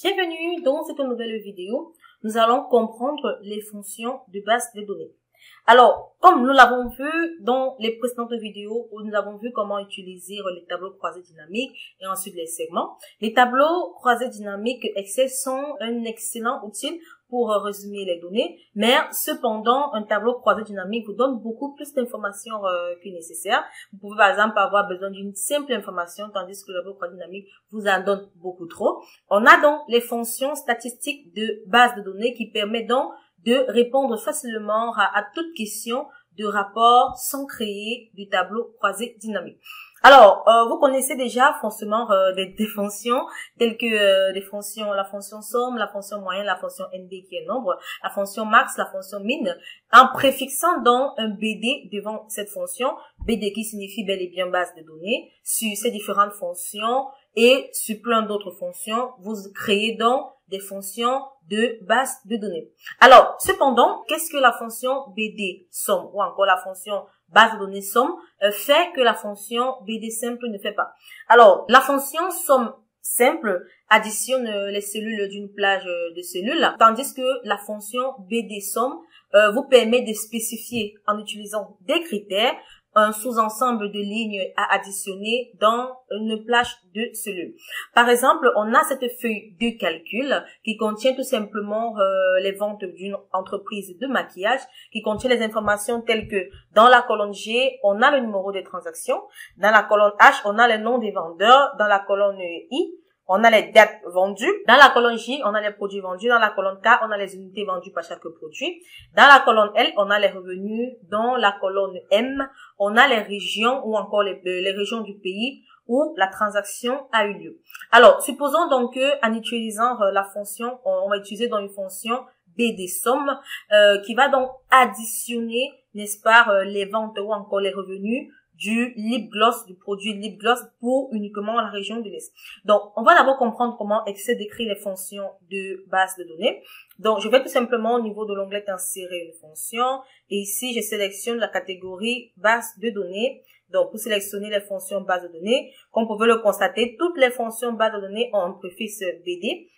Bienvenue dans cette nouvelle vidéo. Nous allons comprendre les fonctions de base de données. Alors, comme nous l'avons vu dans les précédentes vidéos où nous avons vu comment utiliser les tableaux croisés dynamiques et ensuite les segments, les tableaux croisés dynamiques Excel sont un excellent outil pour résumer les données, mais cependant, un tableau croisé dynamique vous donne beaucoup plus d'informations que nécessaire. Vous pouvez par exemple avoir besoin d'une simple information, tandis que le tableau croisé dynamique vous en donne beaucoup trop. On a donc les fonctions statistiques de base de données qui permettent donc de répondre facilement à toute question de rapport sans créer du tableau croisé dynamique. Alors, vous connaissez déjà forcément des fonctions telles que la fonction somme, la fonction moyenne, la fonction NB qui est nombre, la fonction max, la fonction min, en préfixant donc un BD devant cette fonction, BD qui signifie bel et bien base de données, sur ces différentes fonctions et sur plein d'autres fonctions, vous créez donc des fonctions de base de données. Alors, cependant, qu'est-ce que la fonction BD somme ou encore la fonction base de données somme fait que la fonction BD simple ne fait pas? Alors, la fonction somme simple additionne les cellules d'une plage de cellules, tandis que la fonction BD somme vous permet de spécifier en utilisant des critères un sous-ensemble de lignes à additionner dans une plage de cellules. Par exemple, on a cette feuille de calcul qui contient tout simplement les ventes d'une entreprise de maquillage, qui contient les informations telles que dans la colonne G, on a le numéro des transactions, dans la colonne H, on a le nom des vendeurs, dans la colonne I, on a les dates vendues. Dans la colonne J, on a les produits vendus. Dans la colonne K, on a les unités vendues par chaque produit. Dans la colonne L, on a les revenus. Dans la colonne M, on a les régions ou encore les régions du pays où la transaction a eu lieu. Alors, supposons donc que en utilisant la fonction, on va utiliser dans une fonction BD somme qui va donc additionner, n'est-ce pas, les ventes ou encore les revenus du lip gloss, du produit lip gloss pour uniquement la région de l'Est. Donc, on va d'abord comprendre comment Excel décrit les fonctions de base de données. Donc, je vais tout simplement au niveau de l'onglet insérer une fonction et ici, je sélectionne la catégorie base de données. Donc, pour sélectionner les fonctions base de données, comme vous pouvez le constater, toutes les fonctions base de données ont un préfixe BD.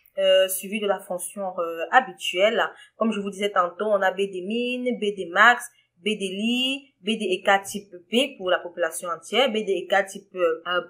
Suivi de la fonction habituelle. Comme je vous disais tantôt, on a BD min, BD max, BD-Li, BD-EK type P pour la population entière, BD-EK type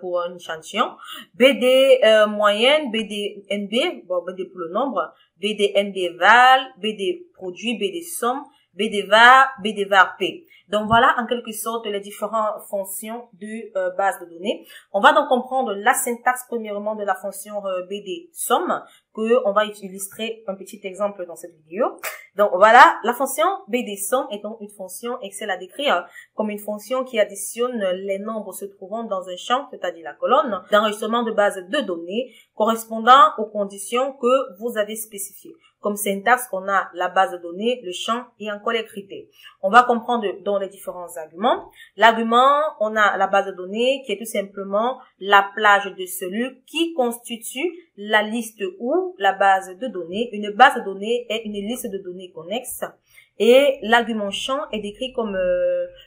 pour un échantillon, BD moyenne, BD-NB, bon, BD pour le nombre, BD-NB-Val, BD-Produit, BD-Somme, BD-VAR, BD-VAR P. Donc voilà en quelque sorte les différentes fonctions de base de données. On va donc comprendre la syntaxe premièrement de la fonction BD somme que on va illustrer un petit exemple dans cette vidéo. Donc voilà, la fonction BD somme est donc une fonction Excel à décrire comme une fonction qui additionne les nombres se trouvant dans un champ, c'est-à-dire la colonne d'enregistrement de base de données correspondant aux conditions que vous avez spécifiées. Comme syntaxe, on a la base de données, le champ et encore les critères. On va comprendre dans les différents arguments. L'argument, on a la base de données qui est tout simplement la plage de cellules qui constitue la liste ou la base de données. Une base de données est une liste de données connexe. Et l'argument champ est décrit comme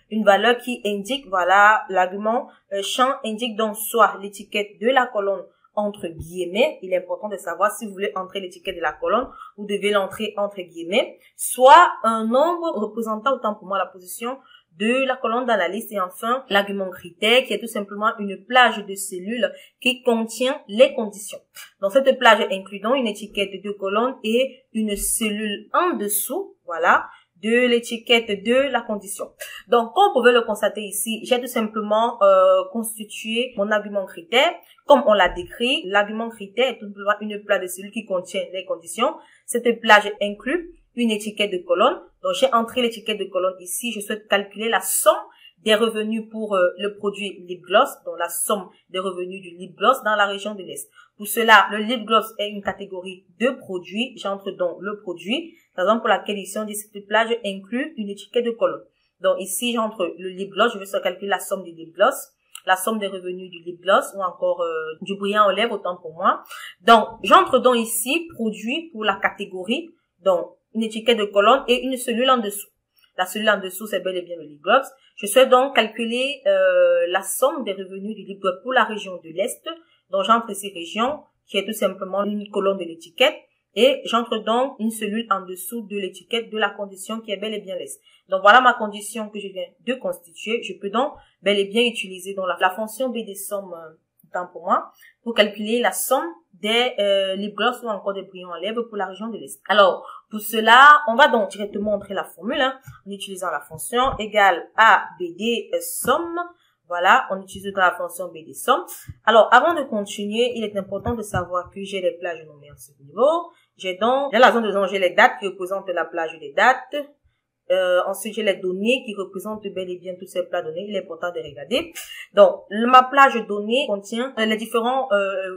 une valeur qui indique, voilà, l'argument champ indique donc soit l'étiquette de la colonne entre guillemets, il est important de savoir si vous voulez entrer l'étiquette de la colonne, vous devez l'entrer entre guillemets, soit un nombre représentant autant pour moi la position de la colonne dans la liste et enfin l'argument critère qui est tout simplement une plage de cellules qui contient les conditions. Dans cette plage incluant une étiquette de deux colonnes et une cellule en dessous, voilà, de l'étiquette de la condition. Donc, comme vous pouvez le constater ici, j'ai tout simplement constitué mon argument critère. Comme on l'a décrit, l'argument critère est tout simplement une plage de cellules qui contient les conditions. Cette plage inclut une étiquette de colonne. Donc, j'ai entré l'étiquette de colonne ici. Je souhaite calculer la somme des revenus pour le produit lip gloss, donc la somme des revenus du lip gloss dans la région de l'Est. Pour cela, le lip gloss est une catégorie de produits. J'entre donc le produit. Par exemple, pour laquelle ici on dit que cette plage inclut une étiquette de colonne. Donc ici, j'entre le lip gloss. Je vais soit calculer la somme du lip gloss, la somme des revenus du lip gloss ou encore du brillant aux lèvres, autant pour moi. Donc, j'entre donc ici produit pour la catégorie, donc une étiquette de colonne et une cellule en dessous. La cellule en dessous, c'est bel et bien le lip gloss. Je souhaite donc calculer la somme des revenus du lip gloss pour la région de l'Est. Donc, j'entre ici région qui est tout simplement une colonne de l'étiquette. Et j'entre donc une cellule en dessous de l'étiquette de la condition qui est bel et bien less. Donc voilà ma condition que je viens de constituer. Je peux donc bel et bien utiliser donc la fonction B des sommes temps pour moi pour calculer la somme des lip gloss ou encore des brillants à lèvres pour la région de l'Est. Alors pour cela, on va donc directement entrer la formule en utilisant la fonction égale à BD somme. Voilà, on utilise dans la fonction B des sommes. Alors, avant de continuer, il est important de savoir que j'ai les plages nommées à ce niveau. J'ai donc, dans la zone de zone, j'ai les dates qui représentent la plage des dates. Ensuite, j'ai les données qui représentent bel et bien toutes ces plages données. Il est important de regarder. Donc, ma plage donnée contient les différents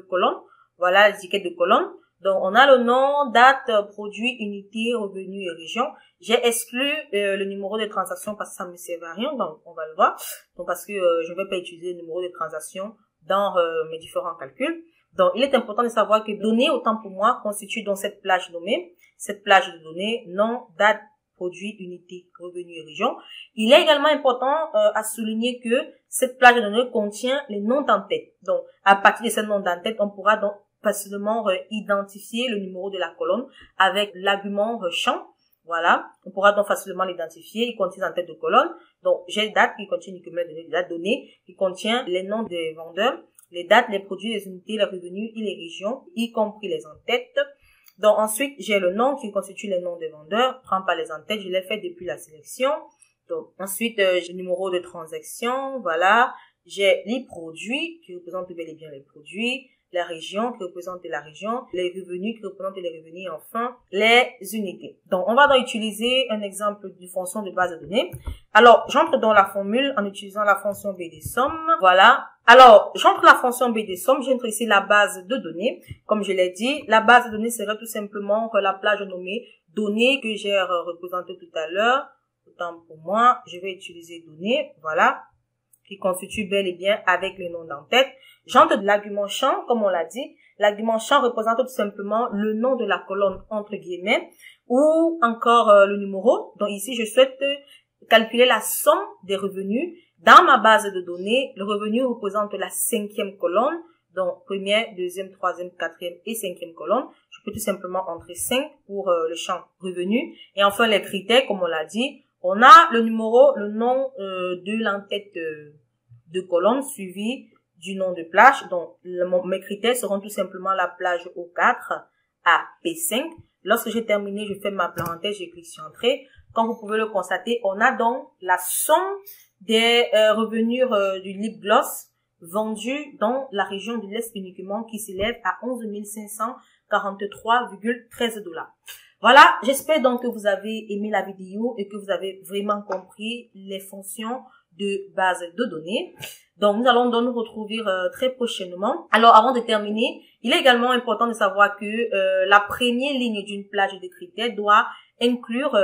colonnes. Voilà, l'étiquette de colonne. Donc, on a le nom, date, produit, unité, revenu et région. J'ai exclu le numéro de transaction parce que ça ne me sert à rien, donc on va le voir. Donc, parce que je ne vais pas utiliser le numéro de transaction dans mes différents calculs. Donc, il est important de savoir que données, autant pour moi, constitue donc cette plage nommée. Cette plage de données, nom, date, produit, unité, revenu et région. Il est également important à souligner que cette plage de données contient les noms d'entête. Donc, à partir de ces noms d'entête, on pourra donc facilement identifier le numéro de la colonne avec l'argument champ. Voilà, on pourra donc facilement l'identifier. Il contient en tête de colonne. Donc, j'ai date qui contient uniquement les dates données, qui contient les noms des vendeurs, les dates, les produits, les unités, les revenus et les régions, y compris les en-têtes. Donc, ensuite, j'ai le nom qui constitue les noms des vendeurs. Prends pas les en-têtes, je l'ai fait depuis la sélection. Donc, ensuite, j'ai le numéro de transaction. Voilà, j'ai les produits qui représentent bel et bien les produits. La région qui représente la région, les revenus qui représentent les revenus et enfin les unités. Donc, on va donc utiliser un exemple d'une fonction de base de données. Alors, j'entre dans la formule en utilisant la fonction B des sommes. Voilà. Alors, j'entre la fonction B des sommes, j'entre ici la base de données. Comme je l'ai dit, la base de données serait tout simplement la plage nommée données que j'ai représentée tout à l'heure. Autant pour moi, je vais utiliser données. Voilà. Qui constitue bel et bien avec le nom d'en-tête. J'entre de l'argument champ, comme on l'a dit. L'argument champ représente tout simplement le nom de la colonne entre guillemets ou encore le numéro. Donc ici, je souhaite calculer la somme des revenus. Dans ma base de données, le revenu représente la 5e colonne. Donc première, deuxième, troisième, quatrième et 5e colonne. Je peux tout simplement entrer 5 pour le champ revenu. Et enfin, les critères, comme on l'a dit. On a le numéro, le nom de l'entête de colonne suivi du nom de plage. Donc, mes critères seront tout simplement la plage O4 à P5. Lorsque j'ai terminé, je fais ma parenthèse, je clique sur Entrée. Comme vous pouvez le constater, on a donc la somme des revenus du lip gloss vendus dans la région de l'Est uniquement qui s'élève à 11 543,13 $. Voilà, j'espère donc que vous avez aimé la vidéo et que vous avez vraiment compris les fonctions de base de données. Donc, nous allons donc nous retrouver très prochainement. Alors, avant de terminer, il est également important de savoir que la première ligne d'une plage de critères doit inclure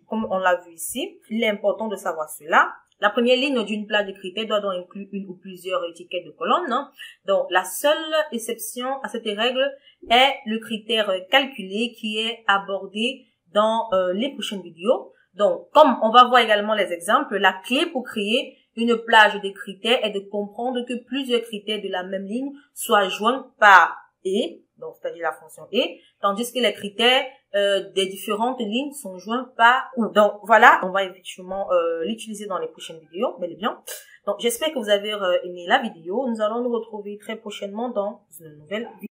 comme on l'a vu ici. Il est important de savoir cela. La première ligne d'une plage de critères doit donc inclure une ou plusieurs étiquettes de colonnes. Donc, la seule exception à cette règle est le critère calculé qui est abordé dans les prochaines vidéos. Donc, comme on va voir également les exemples, la clé pour créer une plage de critères est de comprendre que plusieurs critères de la même ligne soient joints par et, donc c'est-à-dire la fonction et, tandis que les critères des différentes lignes sont joints par ou. Donc voilà, on va effectivement l'utiliser dans les prochaines vidéos, bel et bien. Donc j'espère que vous avez aimé la vidéo. Nous allons nous retrouver très prochainement dans une nouvelle vidéo.